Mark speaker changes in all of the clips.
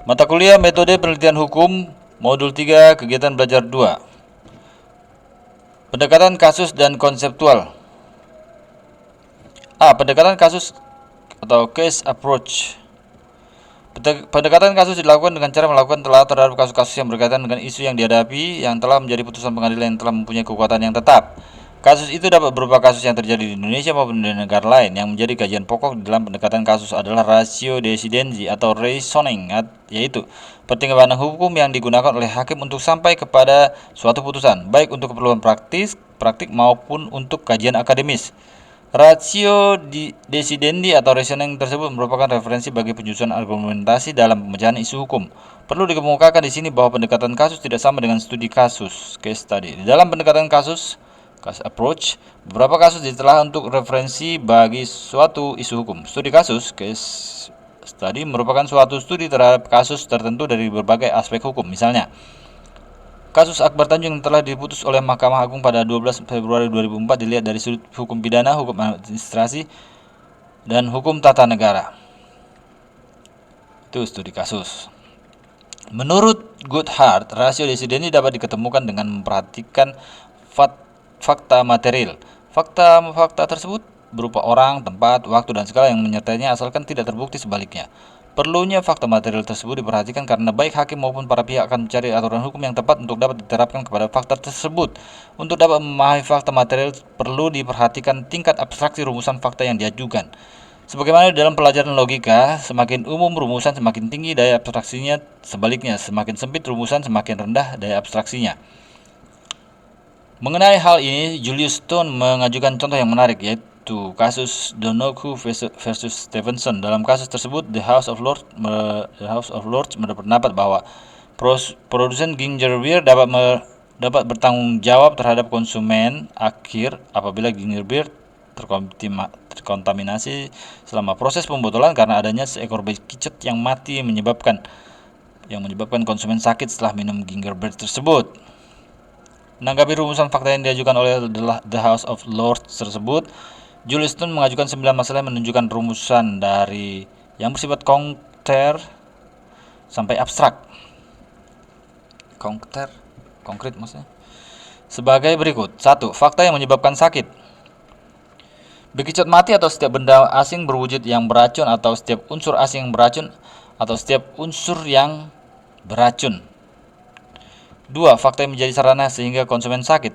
Speaker 1: Mata kuliah Metode Penelitian Hukum, Modul 3, Kegiatan Belajar 2. Pendekatan kasus dan konseptual. A. Pendekatan kasus atau case approach. Pendekatan kasus dilakukan dengan cara melakukan telah terhadap kasus-kasus yang berkaitan dengan isu yang dihadapi yang telah menjadi putusan pengadilan yang telah mempunyai kekuatan yang tetap. Kasus itu dapat berupa kasus yang terjadi di Indonesia maupun di negara lain. Yang menjadi kajian pokok di dalam pendekatan kasus adalah rasio decidendi atau reasoning, yaitu pertimbangan hukum yang digunakan oleh hakim untuk sampai kepada suatu putusan, baik untuk keperluan praktik maupun untuk kajian akademis. Rasio decidendi atau reasoning tersebut merupakan referensi bagi penyusunan argumentasi dalam pemecahan isu hukum. Perlu dikemukakan di sini bahwa pendekatan kasus tidak sama dengan studi kasus, case study. Di dalam pendekatan kasus approach, beberapa kasus ditelah untuk referensi bagi suatu isu hukum. Studi kasus, case study, merupakan suatu studi terhadap kasus tertentu dari berbagai aspek hukum. Misalnya, kasus Akbar Tanjung yang telah diputus oleh Mahkamah Agung pada 12 Februari 2004 dilihat dari sudut hukum pidana, hukum administrasi, dan hukum tata negara. Itu studi kasus. Menurut Goodhart, rasio decidendi dapat diketemukan dengan memperhatikan fakta material. Fakta tersebut berupa orang, tempat, waktu, dan segala yang menyertainya asalkan tidak terbukti sebaliknya. Perlunya fakta material tersebut diperhatikan karena baik hakim maupun para pihak akan mencari aturan hukum yang tepat untuk dapat diterapkan kepada fakta tersebut. Untuk dapat memahami fakta material, perlu diperhatikan tingkat abstraksi rumusan fakta yang diajukan. Sebagaimana dalam pelajaran logika, semakin umum rumusan semakin tinggi daya abstraksinya, sebaliknya semakin sempit rumusan semakin rendah daya abstraksinya. Mengenai hal ini, Julius Stone mengajukan contoh yang menarik, yaitu kasus Donoghue versus Stevenson. Dalam kasus tersebut, The House of Lords berpendapat bahwa produsen ginger beer dapat bertanggung jawab terhadap konsumen akhir apabila ginger beer terkontaminasi selama proses pembotolan karena adanya seekor bekicot yang mati menyebabkan konsumen sakit setelah minum ginger beer tersebut. Menanggapi rumusan fakta yang diajukan oleh The House of Lords tersebut, Julius Stone mengajukan 9 masalah yang menunjukkan rumusan dari yang bersifat konkret sampai abstrak. Konkret maksudnya. Sebagai berikut. 1. Fakta yang menyebabkan sakit. Bekicot mati atau setiap benda asing berwujud yang beracun atau setiap unsur asing yang beracun atau setiap unsur yang beracun. 2. Fakta yang menjadi sarana sehingga konsumen sakit.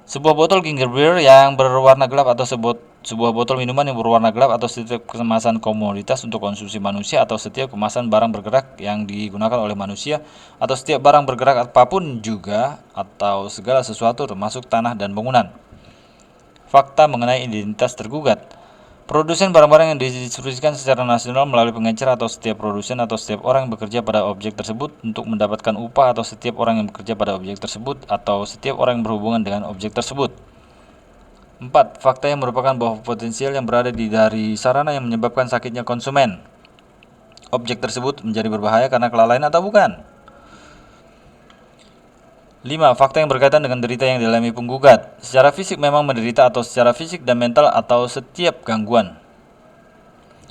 Speaker 1: Sebuah botol ginger beer yang berwarna gelap atau sebuah botol minuman yang berwarna gelap atau setiap kemasan komoditas untuk konsumsi manusia atau setiap kemasan barang bergerak yang digunakan oleh manusia atau setiap barang bergerak apapun juga atau segala sesuatu termasuk tanah dan bangunan. Fakta mengenai identitas tergugat. Produsen barang-barang yang didistribusikan secara nasional melalui pengecer atau setiap produsen atau setiap orang yang bekerja pada objek tersebut untuk mendapatkan upah atau setiap orang yang bekerja pada objek tersebut atau setiap orang yang berhubungan dengan objek tersebut. 4. Fakta yang merupakan bahwa potensial yang berada dari sarana yang menyebabkan sakitnya konsumen objek tersebut menjadi berbahaya karena kelalaian atau bukan. 5. Fakta yang berkaitan dengan derita yang dialami penggugat. Secara fisik memang menderita atau secara fisik dan mental atau setiap gangguan.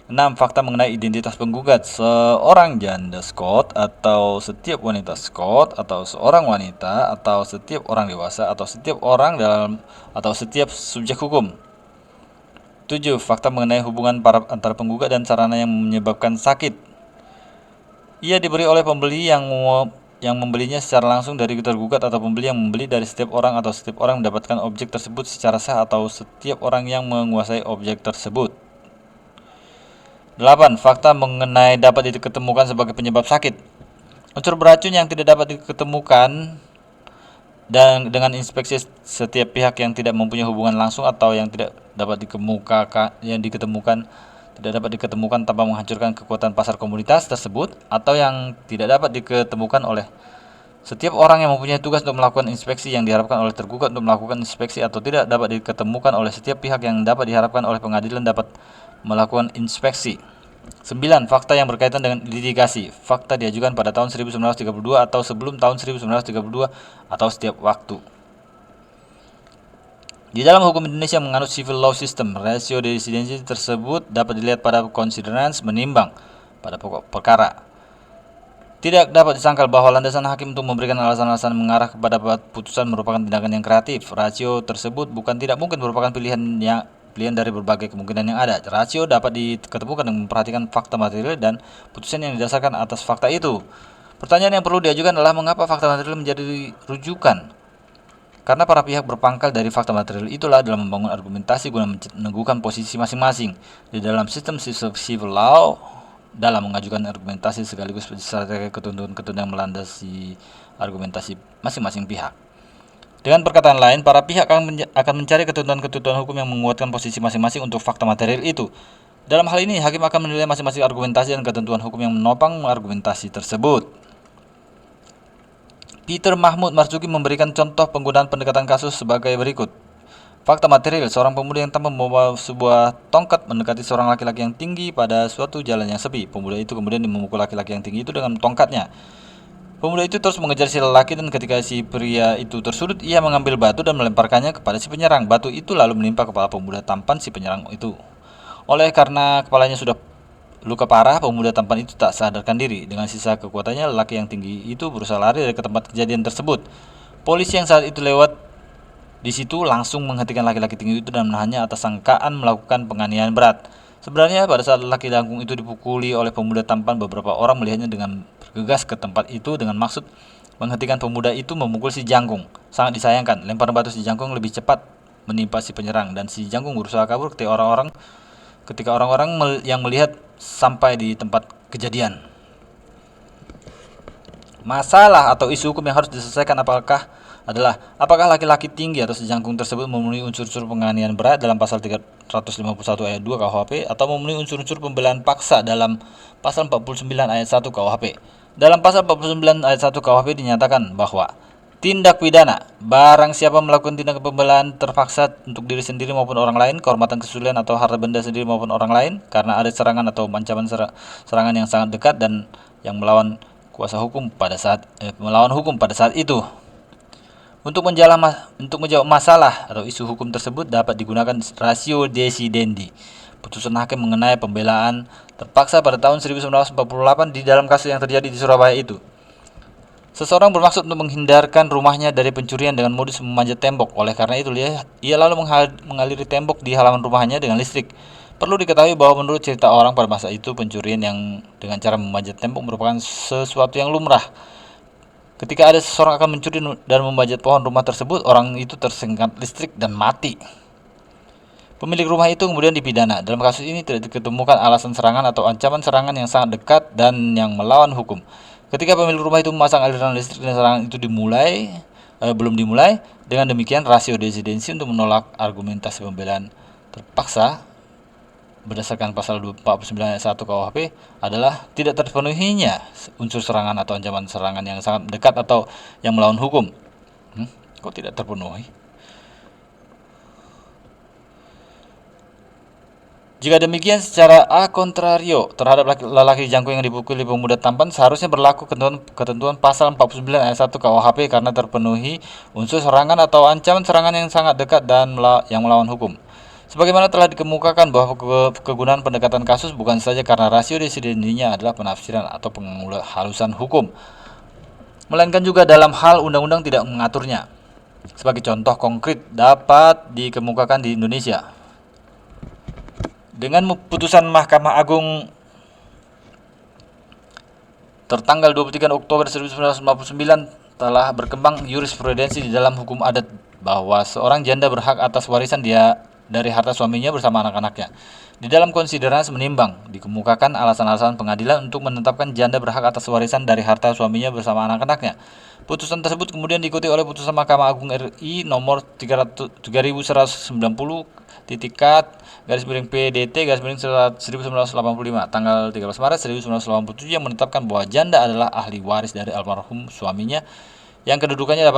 Speaker 1: 6. Fakta mengenai identitas penggugat. Seorang janda Scott atau setiap wanita Scott atau seorang wanita atau setiap orang dewasa atau setiap orang dalam atau setiap subjek hukum. 7. Fakta mengenai hubungan antara penggugat dan sarana yang menyebabkan sakit. Ia diberi oleh pembeli yang membelinya secara langsung dari tergugat atau pembeli yang membeli dari setiap orang atau setiap orang mendapatkan objek tersebut secara sah atau setiap orang yang menguasai objek tersebut. 8. Fakta mengenai dapat diketemukan sebagai penyebab sakit. Unsur beracun yang tidak dapat diketemukan dan dengan inspeksi setiap pihak yang tidak mempunyai hubungan langsung atau yang tidak dapat diketemukan tanpa menghancurkan kekuatan pasar komoditas tersebut atau yang tidak dapat diketemukan oleh setiap orang yang mempunyai tugas untuk melakukan inspeksi yang diharapkan oleh tergugat untuk melakukan inspeksi atau tidak dapat diketemukan oleh setiap pihak yang dapat diharapkan oleh pengadilan dapat melakukan inspeksi. 9. Fakta yang berkaitan dengan litigasi. Fakta diajukan pada tahun 1932 atau sebelum tahun 1932 atau setiap waktu. Di dalam hukum Indonesia menganut civil law system, rasio decidendi tersebut dapat dilihat pada considerans menimbang pada pokok perkara. Tidak dapat disangkal bahwa landasan hakim untuk memberikan alasan-alasan mengarah kepada putusan merupakan tindakan yang kreatif. Rasio tersebut bukan tidak mungkin merupakan pilihan dari berbagai kemungkinan yang ada. Rasio dapat diketemukan dengan memperhatikan fakta material dan putusan yang didasarkan atas fakta itu. Pertanyaan yang perlu diajukan adalah mengapa fakta material menjadi rujukan? Karena para pihak berpangkal dari fakta material itulah dalam membangun argumentasi guna meneguhkan posisi masing-masing. Di dalam sistem civil law, dalam mengajukan argumentasi sekaligus strategi ketentuan-ketentuan yang melandasi argumentasi masing-masing pihak. Dengan perkataan lain, para pihak akan mencari ketentuan-ketentuan hukum yang menguatkan posisi masing-masing untuk fakta material itu. Dalam hal ini, hakim akan menilai masing-masing argumentasi dan ketentuan hukum yang menopang argumentasi tersebut. Peter Mahmud Marzuki memberikan contoh penggunaan pendekatan kasus sebagai berikut. Fakta material, seorang pemuda yang tanpa membawa sebuah tongkat mendekati seorang laki-laki yang tinggi pada suatu jalan yang sepi. Pemuda itu kemudian memukul laki-laki yang tinggi itu dengan tongkatnya. Pemuda itu terus mengejar si lelaki dan ketika si pria itu tersudut, ia mengambil batu dan melemparkannya kepada si penyerang. Batu itu lalu menimpa kepala pemuda tampan si penyerang itu. Oleh karena kepalanya sudah luka parah, pemuda tampan itu tak sadarkan diri. Dengan sisa kekuatannya, lelaki yang tinggi itu berusaha lari dari tempat kejadian tersebut. Polisi yang saat itu lewat di situ langsung menghentikan laki-laki tinggi itu dan menahannya atas sangkaan melakukan penganiayaan berat. Sebenarnya pada saat lelaki jangkung itu dipukuli oleh pemuda tampan, beberapa orang melihatnya dengan bergegas ke tempat itu dengan maksud menghentikan pemuda itu memukul si jangkung. Sangat disayangkan, lemparan batu si jangkung lebih cepat menimpa si penyerang dan si jangkung berusaha kabur ketika orang-orang yang melihat sampai di tempat kejadian. Masalah atau isu hukum yang harus diselesaikan apakah laki-laki tinggi atau sejangkung tersebut memenuhi unsur-unsur penganiayaan berat dalam pasal 351 ayat 2 KUHP atau memenuhi unsur-unsur pembelaan paksa dalam pasal 49 ayat 1 KUHP. Dalam pasal 49 ayat 1 KUHP dinyatakan bahwa tindak pidana, barang siapa melakukan tindak pembelaan terpaksa untuk diri sendiri maupun orang lain, kehormatan kesulian atau harta benda sendiri maupun orang lain, karena ada serangan atau ancaman serangan yang sangat dekat dan yang melawan hukum pada saat itu. Untuk menjawab masalah atau isu hukum tersebut dapat digunakan rasio decidendi, putusan hakim mengenai pembelaan terpaksa pada tahun 1948 di dalam kasus yang terjadi di Surabaya itu. Seseorang bermaksud untuk menghindarkan rumahnya dari pencurian dengan modus memanjat tembok. Oleh karena itu, ia lalu mengaliri tembok di halaman rumahnya dengan listrik. Perlu diketahui bahwa menurut cerita orang pada masa itu, pencurian yang dengan cara memanjat tembok merupakan sesuatu yang lumrah. Ketika ada seseorang akan mencuri dan memanjat pohon rumah tersebut, orang itu tersengat listrik dan mati. Pemilik rumah itu kemudian dipidana. Dalam kasus ini tidak diketemukan alasan serangan atau ancaman serangan yang sangat dekat dan yang melawan hukum. Ketika pemilik rumah itu memasang aliran listrik dan serangan itu belum dimulai, dengan demikian rasio decidensi untuk menolak argumentasi pembelaan terpaksa berdasarkan pasal 49 ayat 1 KUHP adalah tidak terpenuhinya unsur serangan atau ancaman serangan yang sangat dekat atau yang melawan hukum. Kok tidak terpenuhi? Jika demikian, secara a contrario terhadap lelaki jangkung yang dipukuli pemuda tampan seharusnya berlaku ketentuan pasal 49 ayat 1 KUHP karena terpenuhi unsur serangan atau ancaman serangan yang sangat dekat dan yang melawan hukum. Sebagaimana telah dikemukakan bahwa kegunaan pendekatan kasus bukan saja karena rasio decidendinya adalah penafsiran atau penghalusan hukum, melainkan juga dalam hal undang-undang tidak mengaturnya. Sebagai contoh konkret dapat dikemukakan di Indonesia. Dengan putusan Mahkamah Agung tertanggal 23 Oktober 1959 telah berkembang jurisprudensi di dalam hukum adat bahwa seorang janda berhak atas warisan dari harta suaminya bersama anak-anaknya. Di dalam konsiderasi menimbang, dikemukakan alasan-alasan pengadilan untuk menetapkan janda berhak atas warisan dari harta suaminya bersama anak-anaknya. Putusan tersebut kemudian diikuti oleh putusan Mahkamah Agung RI nomor 3190/PDT/PDT/1985 tanggal 13 Maret 1987 yang menetapkan bahwa janda adalah ahli waris dari almarhum suaminya yang kedudukannya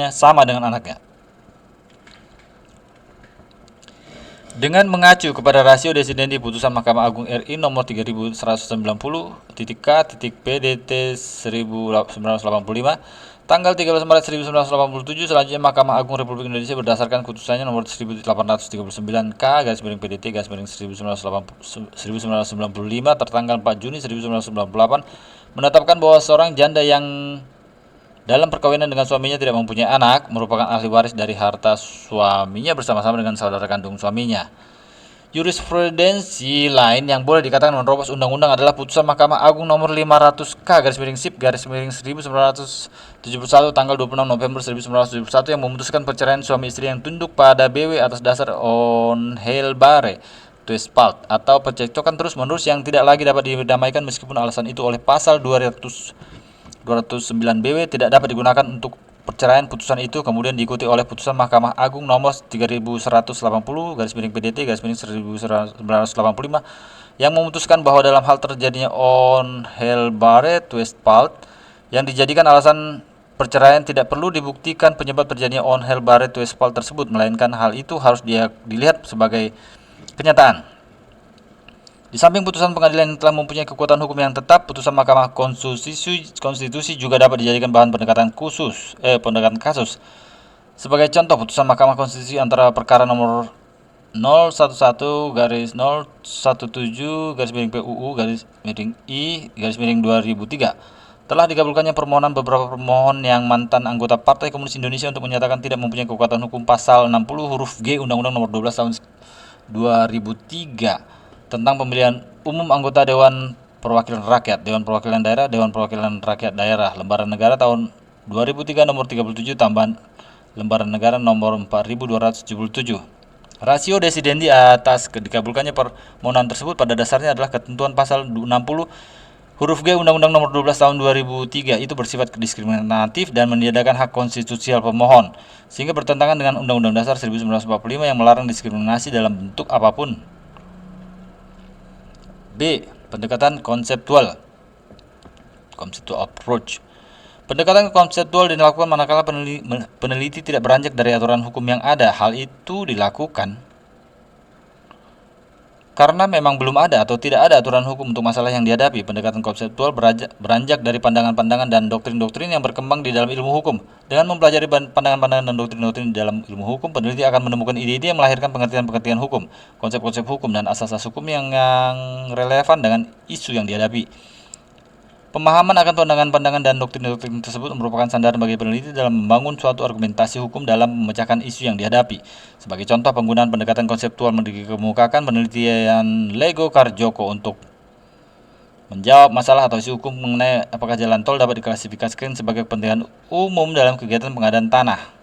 Speaker 1: sama dengan anaknya. Dengan mengacu kepada rasio decidendi putusan Mahkamah Agung RI nomor 3190/K/PDT 1985 Tanggal 13 Maret 1987, selanjutnya Mahkamah Agung Republik Indonesia berdasarkan putusannya nomor 1839K garis miring PDT garis miring 1995 tertanggal 4 Juni 1998 menetapkan bahwa seorang janda yang dalam perkawinan dengan suaminya tidak mempunyai anak merupakan ahli waris dari harta suaminya bersama-sama dengan saudara kandung suaminya. Jurisprudensi lain yang boleh dikatakan menerobos undang-undang adalah putusan Mahkamah Agung nomor 500K garis miring SIP garis miring 1971 tanggal 26 November 1971 yang memutuskan perceraian suami istri yang tunduk pada BW atas dasar onheilbare twispalt atau percekcokan terus-menerus yang tidak lagi dapat didamaikan meskipun alasan itu oleh pasal 209 BW tidak dapat digunakan untuk perceraian. Putusan itu kemudian diikuti oleh putusan Mahkamah Agung nomor 3180 garis miring PDT garis miring 1985 yang memutuskan bahwa dalam hal terjadinya onheilbare twispalt yang dijadikan alasan perceraian tidak perlu dibuktikan penyebab terjadinya onheilbare twispalt tersebut, melainkan hal itu harus dilihat sebagai kenyataan. Di samping putusan pengadilan yang telah mempunyai kekuatan hukum yang tetap, putusan Mahkamah Konstitusi juga dapat dijadikan bahan pendekatan kasus. Sebagai contoh, putusan Mahkamah Konstitusi antara perkara nomor 011 garis 017 garis miring PUU garis miring I garis miring 2003 telah dikabulkannya permohonan beberapa pemohon yang mantan anggota Partai Komunis Indonesia untuk menyatakan tidak mempunyai kekuatan hukum pasal 60 huruf G Undang-Undang Nomor 12 Tahun 2003 tentang pemilihan umum anggota Dewan Perwakilan Rakyat, Dewan Perwakilan Daerah, Dewan Perwakilan Rakyat Daerah, Lembaran Negara tahun 2003 nomor 37 tambahan Lembaran Negara nomor 4277. Rasio desidendi atas dikabulkannya permohonan tersebut pada dasarnya adalah ketentuan pasal 60 huruf G Undang-Undang Nomor 12 Tahun 2003 itu bersifat diskriminatif dan meniadakan hak konstitusional pemohon, sehingga bertentangan dengan Undang-Undang Dasar 1945 yang melarang diskriminasi dalam bentuk apapun. B. Pendekatan konseptual approach. Pendekatan konseptual dilakukan manakala peneliti tidak beranjak dari aturan hukum yang ada. Hal itu dilakukan karena memang belum ada atau tidak ada aturan hukum untuk masalah yang dihadapi. Pendekatan konseptual beranjak dari pandangan-pandangan dan doktrin-doktrin yang berkembang di dalam ilmu hukum. Dengan mempelajari pandangan-pandangan dan doktrin-doktrin di dalam ilmu hukum, peneliti akan menemukan ide-ide yang melahirkan pengertian-pengertian hukum, konsep-konsep hukum, dan asas-asas hukum yang relevan dengan isu yang dihadapi. Pemahaman akan pandangan-pandangan dan doktrin-doktrin tersebut merupakan sandaran bagi peneliti dalam membangun suatu argumentasi hukum dalam memecahkan isu yang dihadapi. Sebagai contoh, penggunaan pendekatan konseptual dikemukakan penelitian Lego Karjoko untuk menjawab masalah atau isu hukum mengenai apakah jalan tol dapat diklasifikasikan sebagai kepentingan umum dalam kegiatan pengadaan tanah.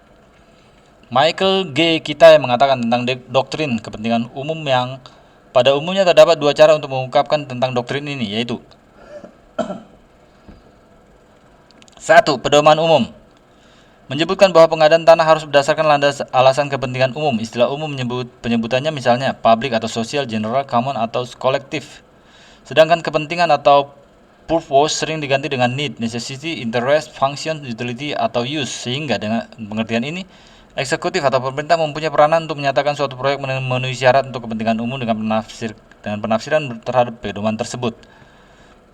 Speaker 1: Michael G. Kitai mengatakan tentang doktrin kepentingan umum yang pada umumnya terdapat dua cara untuk mengungkapkan tentang doktrin ini, yaitu 1. Pedoman umum menyebutkan bahwa pengadaan tanah harus berdasarkan alasan kepentingan umum. Istilah umum penyebutannya misalnya public atau social, general, common atau kolektif. Sedangkan kepentingan atau purpose sering diganti dengan need, necessity, interest, function, utility, atau use. Sehingga dengan pengertian ini, eksekutif atau pemerintah mempunyai peranan untuk menyatakan suatu proyek memenuhi syarat untuk kepentingan umum dengan penafsiran terhadap pedoman tersebut.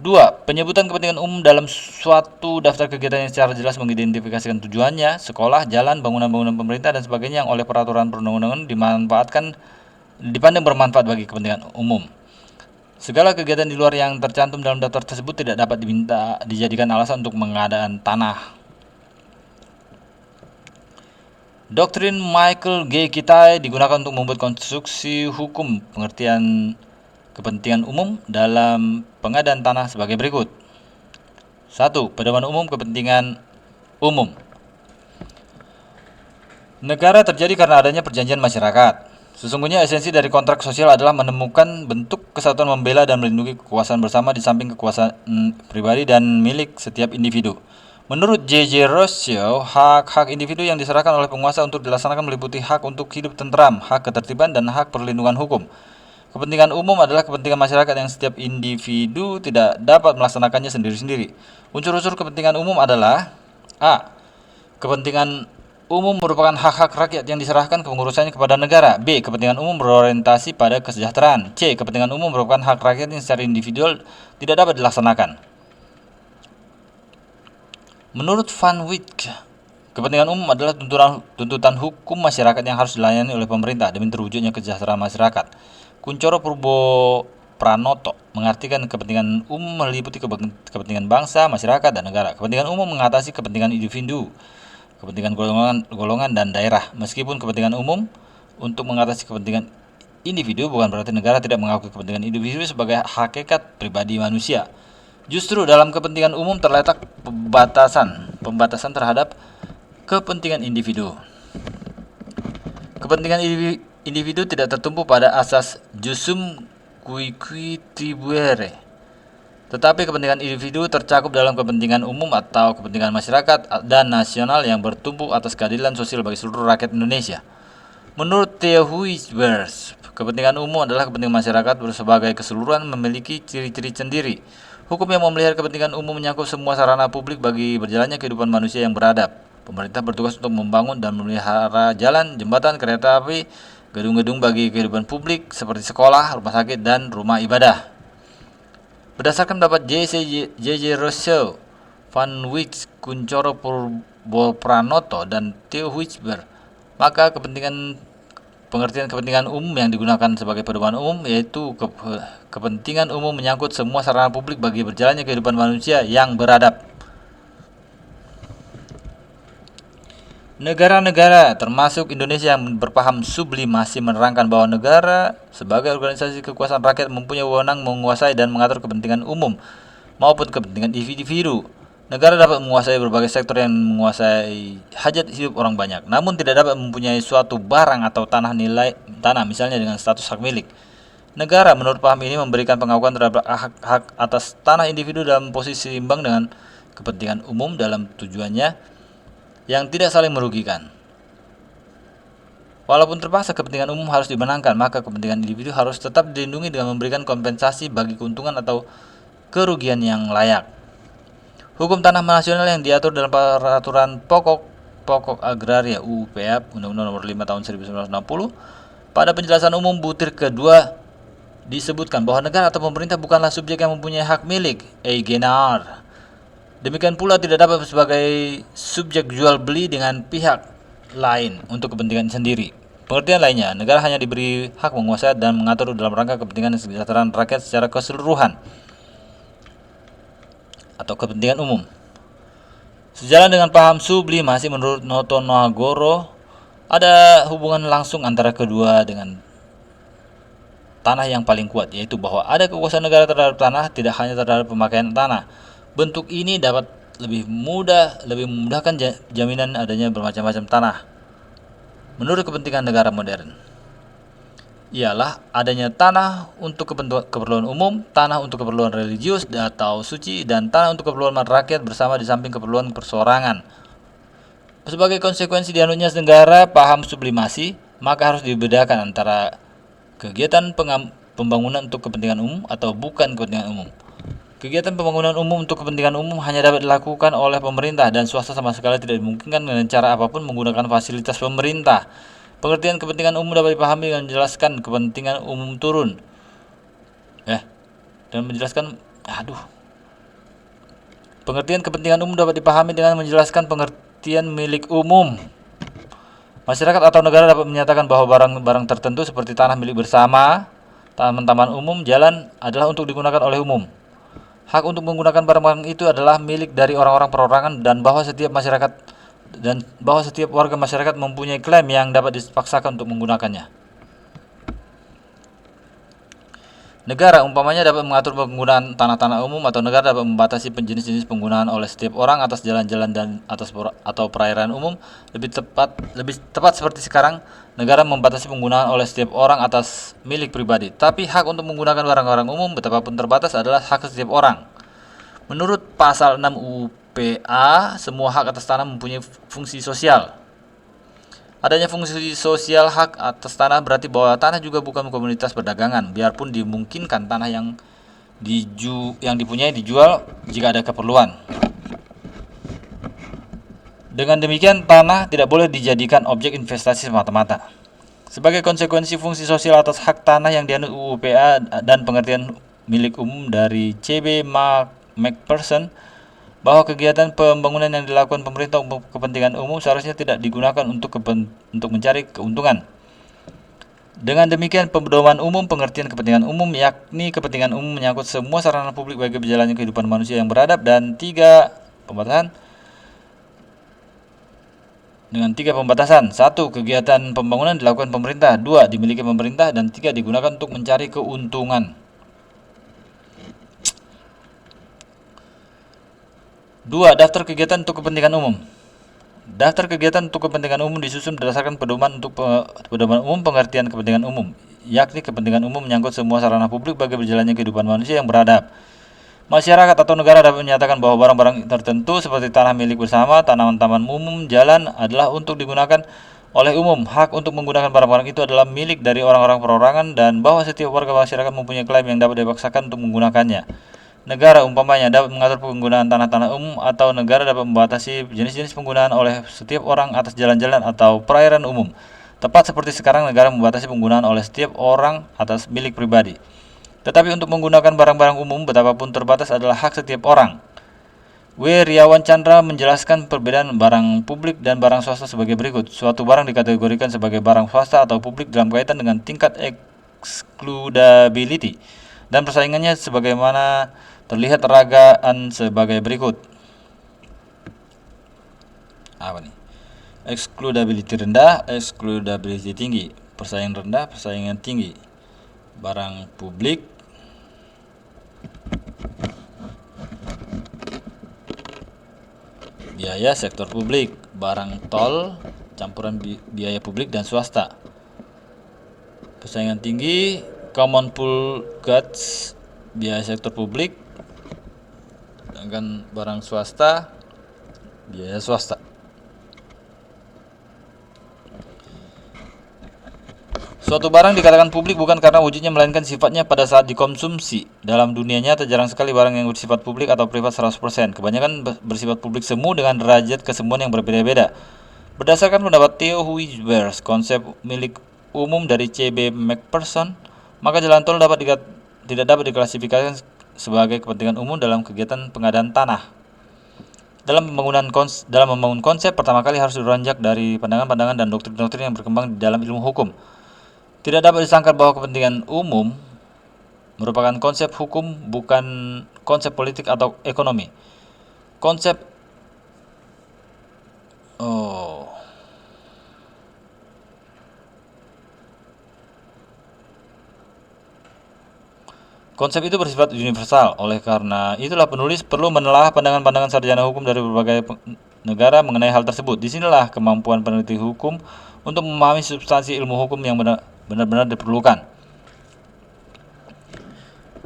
Speaker 1: 2. Penyebutan kepentingan umum dalam suatu daftar kegiatan yang secara jelas mengidentifikasikan tujuannya, sekolah, jalan, bangunan-bangunan pemerintah, dan sebagainya yang oleh peraturan perundang-undangan dipandang bermanfaat bagi kepentingan umum. Segala kegiatan di luar yang tercantum dalam daftar tersebut tidak dapat dijadikan alasan untuk pengadaan tanah. Doktrin Michael G. Kitai digunakan untuk membuat konstruksi hukum pengertian kepentingan umum dalam pengadaan tanah sebagai berikut. 1. Pedoman umum kepentingan umum. Negara terjadi karena adanya perjanjian masyarakat. Sesungguhnya esensi dari kontrak sosial adalah menemukan bentuk kesatuan membela dan melindungi kekuasaan bersama di samping kekuasaan pribadi dan milik setiap individu. Menurut J.J. Rousseau, hak-hak individu yang diserahkan oleh penguasa untuk dilaksanakan meliputi hak untuk hidup tentram, hak ketertiban, dan hak perlindungan hukum. Kepentingan umum adalah kepentingan masyarakat yang setiap individu tidak dapat melaksanakannya sendiri-sendiri. Unsur-unsur kepentingan umum adalah A. Kepentingan umum merupakan hak-hak rakyat yang diserahkan pengurusannya kepada negara. B. Kepentingan umum berorientasi pada kesejahteraan. C. Kepentingan umum merupakan hak rakyat yang secara individual tidak dapat dilaksanakan. Menurut Van Wyk, kepentingan umum adalah tuntutan hukum masyarakat yang harus dilayani oleh pemerintah demi terwujudnya kesejahteraan masyarakat. Kuncoro Purbo Pranoto mengartikan kepentingan umum meliputi kepentingan bangsa, masyarakat, dan negara. Kepentingan umum mengatasi kepentingan individu, kepentingan golongan dan daerah. Meskipun kepentingan umum untuk mengatasi kepentingan individu, bukan berarti negara tidak mengakui kepentingan individu sebagai hakikat pribadi manusia. Justru dalam kepentingan umum terletak pembatasan terhadap kepentingan individu. Kepentingan individu tidak tertumpu pada asas jusum qui tribuere, tetapi kepentingan individu tercakup dalam kepentingan umum atau kepentingan masyarakat dan nasional yang bertumpu atas keadilan sosial bagi seluruh rakyat Indonesia. Menurut Theo Huisbers, kepentingan umum adalah kepentingan masyarakat sebagai keseluruhan memiliki ciri-ciri sendiri. Hukum yang memelihara kepentingan umum menyangkut semua sarana publik bagi berjalannya kehidupan manusia yang beradab. Pemerintah bertugas untuk membangun dan memelihara jalan, jembatan, kereta api, gedung-gedung bagi kehidupan publik seperti sekolah, rumah sakit, dan rumah ibadah. Berdasarkan pendapat J.J. Rousseau, Van Wyk, Kuncoro Purbo Pranoto, dan Theo Huisbers, maka pengertian kepentingan umum yang digunakan sebagai pedoman umum yaitu kepentingan umum menyangkut semua sarana publik bagi berjalannya kehidupan manusia yang beradab. Negara-negara termasuk Indonesia yang berpaham sublimasi menerangkan bahwa negara sebagai organisasi kekuasaan rakyat mempunyai wewenang menguasai dan mengatur kepentingan umum maupun kepentingan individu. Negara dapat menguasai berbagai sektor yang menguasai hajat hidup orang banyak, namun tidak dapat mempunyai suatu barang atau tanah misalnya dengan status hak milik. Negara menurut paham ini memberikan pengakuan terhadap hak atas tanah individu dalam posisi imbang dengan kepentingan umum dalam tujuannya yang tidak saling merugikan. Walaupun terpaksa kepentingan umum harus dimenangkan, maka kepentingan individu harus tetap dilindungi dengan memberikan kompensasi bagi keuntungan atau kerugian yang layak. Hukum tanah nasional yang diatur dalam peraturan pokok agraria UU PAP Undang-Undang Nomor 5 Tahun 1960 pada penjelasan umum butir kedua disebutkan bahwa negara atau pemerintah bukanlah subjek yang mempunyai hak milik eigenar. Demikian pula tidak dapat sebagai subjek jual beli dengan pihak lain untuk kepentingan sendiri. Pengertian lainnya, negara hanya diberi hak menguasai dan mengatur dalam rangka kepentingan kesejahteraan rakyat secara keseluruhan atau kepentingan umum. Sejalan dengan paham sublimasi menurut Notonagoro, ada hubungan langsung antara kedua dengan tanah yang paling kuat, yaitu bahwa ada kekuasaan negara terhadap tanah, tidak hanya terhadap pemakaian tanah. Bentuk ini dapat lebih memudahkan jaminan adanya bermacam-macam tanah. Menurut kepentingan negara modern, ialah adanya tanah untuk keperluan umum, tanah untuk keperluan religius atau suci, dan tanah untuk keperluan rakyat bersama di samping keperluan perseorangan. Sebagai konsekuensi dianutnya negara paham sublimasi, maka harus dibedakan antara kegiatan pembangunan untuk kepentingan umum atau bukan kepentingan umum. Kegiatan pembangunan umum untuk kepentingan umum hanya dapat dilakukan oleh pemerintah dan swasta sama sekali tidak dimungkinkan dengan cara apapun menggunakan fasilitas pemerintah. Pengertian kepentingan umum dapat dipahami dengan menjelaskan kepentingan umum turun. Pengertian kepentingan umum dapat dipahami dengan menjelaskan pengertian milik umum. Masyarakat atau negara dapat menyatakan bahwa barang-barang tertentu seperti tanah milik bersama, taman-taman umum, jalan adalah untuk digunakan oleh umum. Hak untuk menggunakan barang-barang itu adalah milik dari orang-orang perorangan dan bahwa setiap warga masyarakat mempunyai klaim yang dapat dipaksakan untuk menggunakannya. Negara umpamanya dapat mengatur penggunaan tanah-tanah umum atau negara dapat membatasi jenis-jenis penggunaan oleh setiap orang atas jalan-jalan dan atau perairan umum. Lebih tepat seperti sekarang, negara membatasi penggunaan oleh setiap orang atas milik pribadi. Tapi hak untuk menggunakan barang-barang umum betapapun terbatas adalah hak setiap orang. Menurut pasal 6 UPA, semua hak atas tanah mempunyai fungsi sosial. Adanya fungsi sosial hak atas tanah berarti bahwa tanah juga bukan komoditas perdagangan, biarpun dimungkinkan tanah yang dipunyai dijual jika ada keperluan. Dengan demikian, tanah tidak boleh dijadikan objek investasi semata-mata. Sebagai konsekuensi fungsi sosial atas hak tanah yang dianut UU PA dan pengertian milik umum dari C.B. McPherson, bahwa kegiatan pembangunan yang dilakukan pemerintah untuk kepentingan umum seharusnya tidak digunakan untuk mencari keuntungan. Dengan demikian, pedoman umum pengertian kepentingan umum yakni kepentingan umum menyangkut semua sarana publik bagi berjalannya kehidupan manusia yang beradab, dan tiga pembatasan. 1. Kegiatan pembangunan dilakukan pemerintah. 2. Dimiliki pemerintah. Dan 3. Digunakan untuk mencari keuntungan. 2. Daftar kegiatan untuk kepentingan umum. Daftar kegiatan untuk kepentingan umum disusun berdasarkan pedoman umum pengertian kepentingan umum, yakni kepentingan umum menyangkut semua sarana publik bagi berjalannya kehidupan manusia yang beradab. Masyarakat atau negara dapat menyatakan bahwa barang-barang tertentu seperti tanah milik bersama, tanaman-taman umum, jalan adalah untuk digunakan oleh umum. Hak untuk menggunakan barang-barang itu adalah milik dari orang-orang perorangan, dan bahwa setiap warga masyarakat mempunyai klaim yang dapat dipaksakan untuk menggunakannya. Negara umpamanya dapat mengatur penggunaan tanah-tanah umum, atau negara dapat membatasi jenis-jenis penggunaan oleh setiap orang atas jalan-jalan atau perairan umum. Tepat seperti sekarang negara membatasi penggunaan oleh setiap orang atas milik pribadi. Tetapi untuk menggunakan barang-barang umum betapapun terbatas adalah hak setiap orang. W. Riawan Chandra menjelaskan perbedaan barang publik dan barang swasta sebagai berikut. Suatu barang dikategorikan sebagai barang swasta atau publik dalam kaitan dengan tingkat excludability dan persaingannya sebagaimana terlihat ragaan sebagai berikut. Apa nih? Excludability rendah, excludability tinggi. Persaingan rendah, persaingan tinggi. Barang publik, biaya sektor publik, barang tol, campuran biaya publik dan swasta. Persaingan tinggi, common pool goods, biaya sektor publik, sedangkan barang swasta, biaya swasta. Suatu barang dikatakan publik bukan karena wujudnya, melainkan sifatnya pada saat dikonsumsi. Dalam dunia nyata jarang sekali barang yang bersifat publik atau privat 100%. Kebanyakan bersifat publik semu dengan derajat kesemuan yang berbeda-beda. Berdasarkan pendapat Theo Huijbers, konsep milik umum dari C.B. McPherson, maka jalan tol tidak dapat diklasifikasikan sebagai kepentingan umum dalam kegiatan pengadaan tanah. Dalam membangun konsep, pertama kali harus diranjak dari pandangan-pandangan dan doktrin-doktrin yang berkembang di dalam ilmu hukum. Tidak dapat disangkal bahwa kepentingan umum merupakan konsep hukum, bukan konsep politik atau ekonomi. Konsep itu bersifat universal. Oleh karena itulah penulis perlu menelaah pandangan-pandangan sarjana hukum dari berbagai negara mengenai hal tersebut. Disinilah kemampuan peneliti hukum untuk memahami substansi ilmu hukum yang benar-benar diperlukan.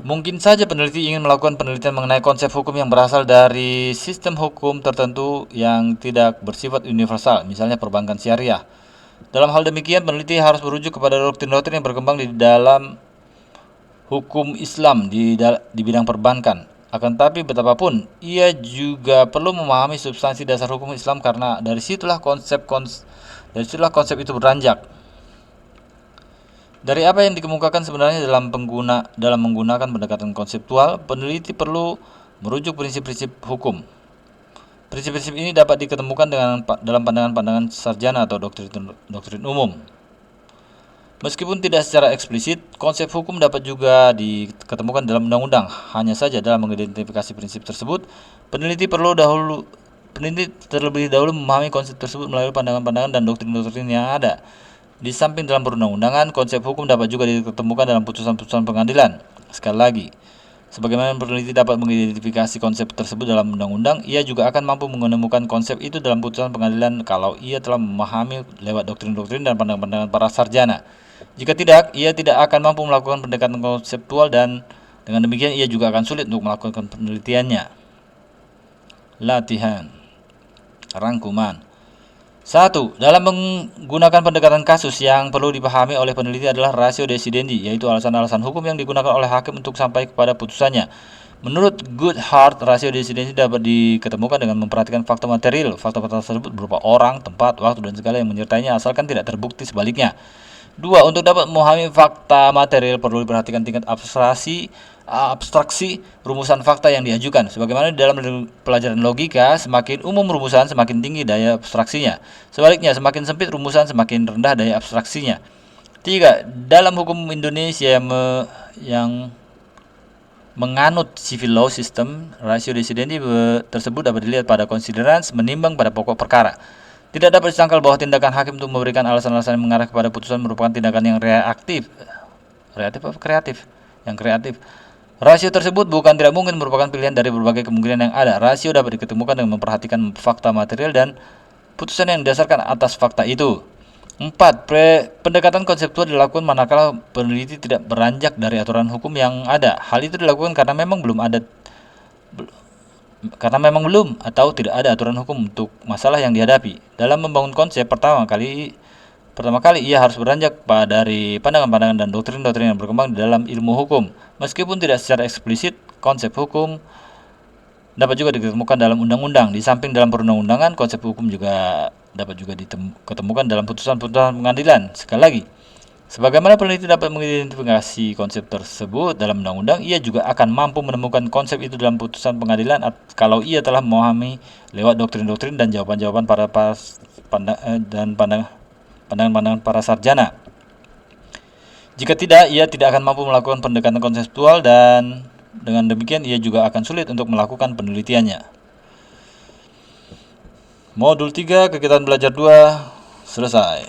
Speaker 1: Mungkin saja peneliti ingin melakukan penelitian mengenai konsep hukum yang berasal dari sistem hukum tertentu yang tidak bersifat universal, misalnya perbankan syariah. Dalam hal demikian, peneliti harus merujuk kepada doktrin-doktrin yang berkembang di dalam hukum Islam di bidang perbankan. Akan tetapi betapapun, ia juga perlu memahami substansi dasar hukum Islam, karena dari situlah konsep itu beranjak. Dari apa yang dikemukakan sebenarnya dalam menggunakan pendekatan konseptual, peneliti perlu merujuk prinsip-prinsip hukum. Prinsip-prinsip ini dapat diketemukan dalam pandangan-pandangan sarjana atau doktrin umum. Meskipun tidak secara eksplisit, konsep hukum dapat juga diketemukan dalam undang-undang. Hanya saja dalam mengidentifikasi prinsip tersebut, peneliti terlebih dahulu memahami konsep tersebut melalui pandangan-pandangan dan doktrin-doktrin yang ada. Di samping dalam perundang-undangan, konsep hukum dapat juga diketemukan dalam putusan-putusan pengadilan. Sekali lagi, sebagaimana peneliti dapat mengidentifikasi konsep tersebut dalam undang-undang, ia juga akan mampu menemukan konsep itu dalam putusan pengadilan kalau ia telah memahami lewat doktrin-doktrin dan pandangan-pandangan para sarjana. Jika tidak, ia tidak akan mampu melakukan pendekatan konseptual, dan dengan demikian ia juga akan sulit untuk melakukan penelitiannya. Latihan. Rangkuman. 1. Dalam menggunakan pendekatan kasus, yang perlu dipahami oleh peneliti adalah ratio decidendi, yaitu alasan-alasan hukum yang digunakan oleh hakim untuk sampai kepada putusannya. Menurut Goodhart, rasio decidendi dapat diketemukan dengan memperhatikan fakta material. Fakta-fakta tersebut berupa orang, tempat, waktu, dan segala yang menyertainya, asalkan tidak terbukti sebaliknya. 2. Untuk dapat memahami fakta material perlu diperhatikan tingkat abstraksi abstraksi rumusan fakta yang diajukan. Sebagaimana di dalam pelajaran logika, semakin umum rumusan semakin tinggi daya abstraksinya. Sebaliknya, semakin sempit rumusan semakin rendah daya abstraksinya. 3. Dalam hukum Indonesia yang menganut civil law system, rasio desidendi tersebut dapat dilihat pada considerans menimbang pada pokok perkara. Tidak dapat disangkal bahwa tindakan hakim untuk memberikan alasan-alasan yang mengarah kepada putusan merupakan tindakan yang kreatif atau kreatif? Yang kreatif. Rasio tersebut bukan tidak mungkin merupakan pilihan dari berbagai kemungkinan yang ada. Rasio dapat diketemukan dengan memperhatikan fakta material dan putusan yang didasarkan atas fakta itu. 4. Pendekatan konseptual dilakukan manakala peneliti tidak beranjak dari aturan hukum yang ada. Hal itu dilakukan karena memang belum atau tidak ada aturan hukum untuk masalah yang dihadapi. Dalam membangun konsep, pertama kali ia harus beranjak dari pandangan-pandangan dan doktrin-doktrin yang berkembang di dalam ilmu hukum. Meskipun tidak secara eksplisit, konsep hukum dapat juga ditemukan dalam undang-undang. Di samping dalam perundang-undangan, konsep hukum juga dapat ditemukan dalam putusan-putusan pengadilan. Sekali lagi, sebagaimana peneliti dapat mengidentifikasi konsep tersebut dalam undang-undang, ia juga akan mampu menemukan konsep itu dalam putusan pengadilan kalau ia telah memahami lewat doktrin-doktrin dan jawaban-jawaban pandangan-pandangan para sarjana. Jika tidak, ia tidak akan mampu melakukan pendekatan konseptual dan dengan demikian ia juga akan sulit untuk melakukan penelitiannya. Modul 3 kegiatan belajar 2 selesai.